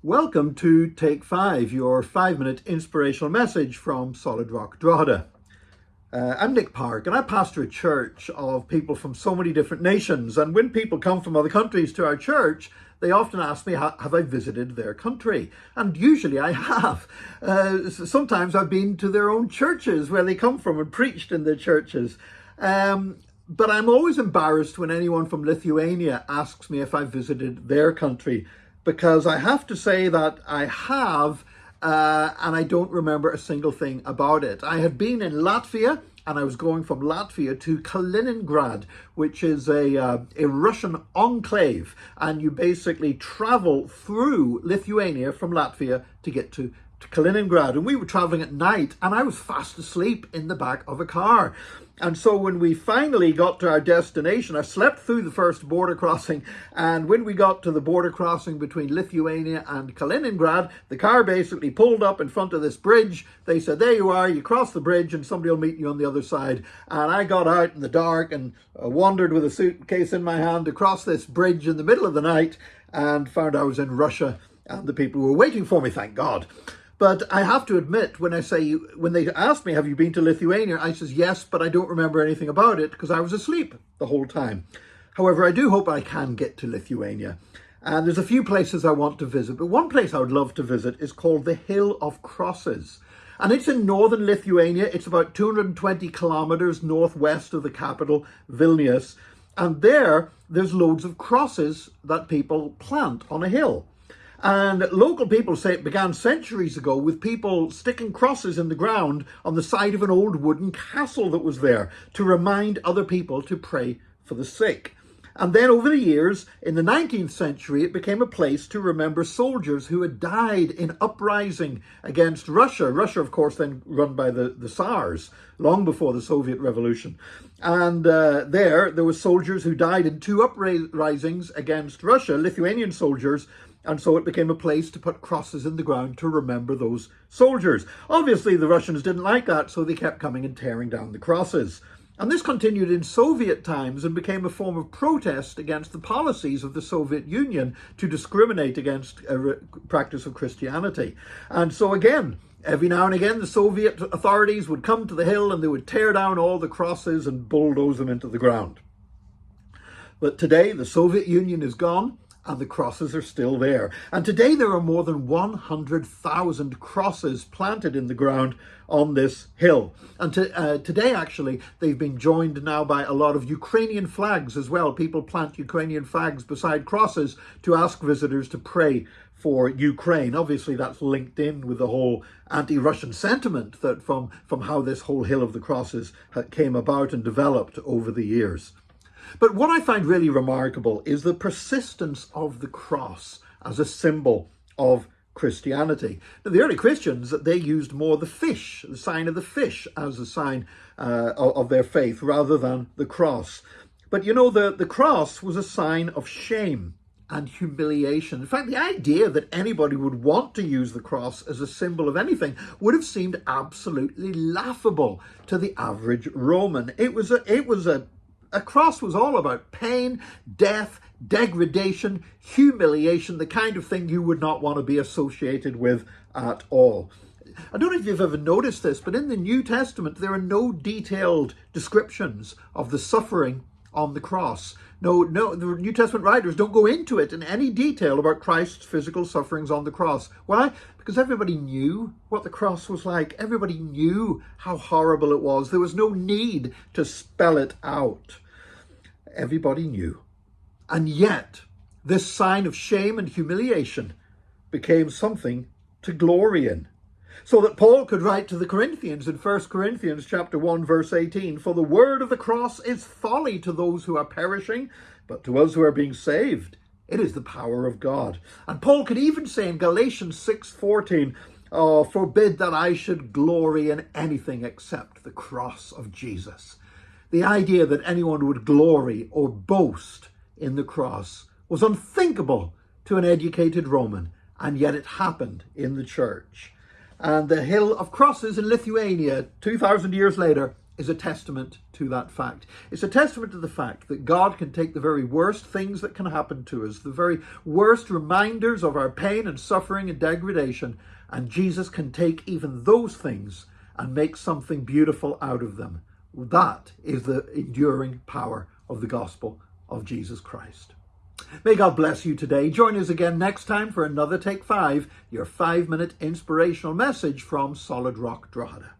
Welcome to Take 5, your 5-minute inspirational message from Solid Rock Drogheda. I'm Nick Park, and I pastor a church of people from so many different nations. And when people come from other countries to our church, they often ask me, have I visited their country? And usually I have. Sometimes I've been to their own churches where they come from and preached in their churches. But I'm always embarrassed when anyone from Lithuania asks me if I've visited their country, because I have to say that I have, and I don't remember a single thing about it. I had been in Latvia, and I was going from Latvia to Kaliningrad, which is a Russian enclave, and you basically travel through Lithuania from Latvia to get to Kaliningrad. And we were traveling at night, and I was fast asleep in the back of a car. And so when we finally got to our destination, I slept through the first border crossing. And when we got to the border crossing between Lithuania and Kaliningrad, the car basically pulled up in front of this bridge. They said, there you are, you cross the bridge and somebody will meet you on the other side. And I got out in the dark and wandered with a suitcase in my hand across this bridge in the middle of the night and found I was in Russia and the people were waiting for me, thank God. But I have to admit, when they asked me, have you been to Lithuania? I says, yes, but I don't remember anything about it because I was asleep the whole time. However, I do hope I can get to Lithuania. And there's a few places I want to visit, but one place I would love to visit is called the Hill of Crosses. And it's in northern Lithuania. It's about 220 kilometers northwest of the capital, Vilnius. And there's loads of crosses that people plant on a hill. And local people say it began centuries ago with people sticking crosses in the ground on the side of an old wooden castle that was there to remind other people to pray for the sick. And then over the years, in the 19th century, it became a place to remember soldiers who had died in uprising against Russia. Russia, of course, then run by the Tsars, long before the Soviet Revolution. And there were soldiers who died in two uprisings against Russia, Lithuanian soldiers. And so it became a place to put crosses in the ground to remember those soldiers. Obviously, the Russians didn't like that, so they kept coming and tearing down the crosses. And this continued in Soviet times and became a form of protest against the policies of the Soviet Union to discriminate against practice of Christianity. And so again, every now and again, the Soviet authorities would come to the hill and they would tear down all the crosses and bulldoze them into the ground. But today, the Soviet Union is gone, and the crosses are still there. And today there are more than 100,000 crosses planted in the ground on this hill. And today, actually, they've been joined now by a lot of Ukrainian flags as well. People plant Ukrainian flags beside crosses to ask visitors to pray for Ukraine. Obviously, that's linked in with the whole anti-Russian sentiment that from how this whole Hill of the Crosses came about and developed over the years. But what I find really remarkable is the persistence of the cross as a symbol of Christianity. Now, the early Christians, they used more the fish, the sign of the fish, as a sign of their faith rather than the cross. But you know, the cross was a sign of shame and humiliation. In fact, the idea that anybody would want to use the cross as a symbol of anything would have seemed absolutely laughable to the average Roman. A cross was all about pain, death, degradation, humiliation, the kind of thing you would not want to be associated with at all. I don't know if you've ever noticed this, but in the New Testament, there are no detailed descriptions of the suffering on the cross. No, the New Testament writers don't go into it in any detail about Christ's physical sufferings on the cross. Why? Because everybody knew what the cross was like. Everybody knew how horrible it was. There was no need to spell it out. Everybody knew. And yet, this sign of shame and humiliation became something to glory in. So that Paul could write to the Corinthians in 1 Corinthians chapter 1, verse 18, for the word of the cross is folly to those who are perishing, but to us who are being saved, it is the power of God. And Paul could even say in Galatians 6:14, forbid that I should glory in anything except the cross of Jesus. The idea that anyone would glory or boast in the cross was unthinkable to an educated Roman, and yet it happened in the church. And the Hill of Crosses in Lithuania, 2,000 years later, is a testament to that fact. It's a testament to the fact that God can take the very worst things that can happen to us, the very worst reminders of our pain and suffering and degradation, and Jesus can take even those things and make something beautiful out of them. That is the enduring power of the gospel of Jesus Christ. May God bless you today. Join us again next time for another Take 5, your 5-minute inspirational message from Solid Rock Drogheda.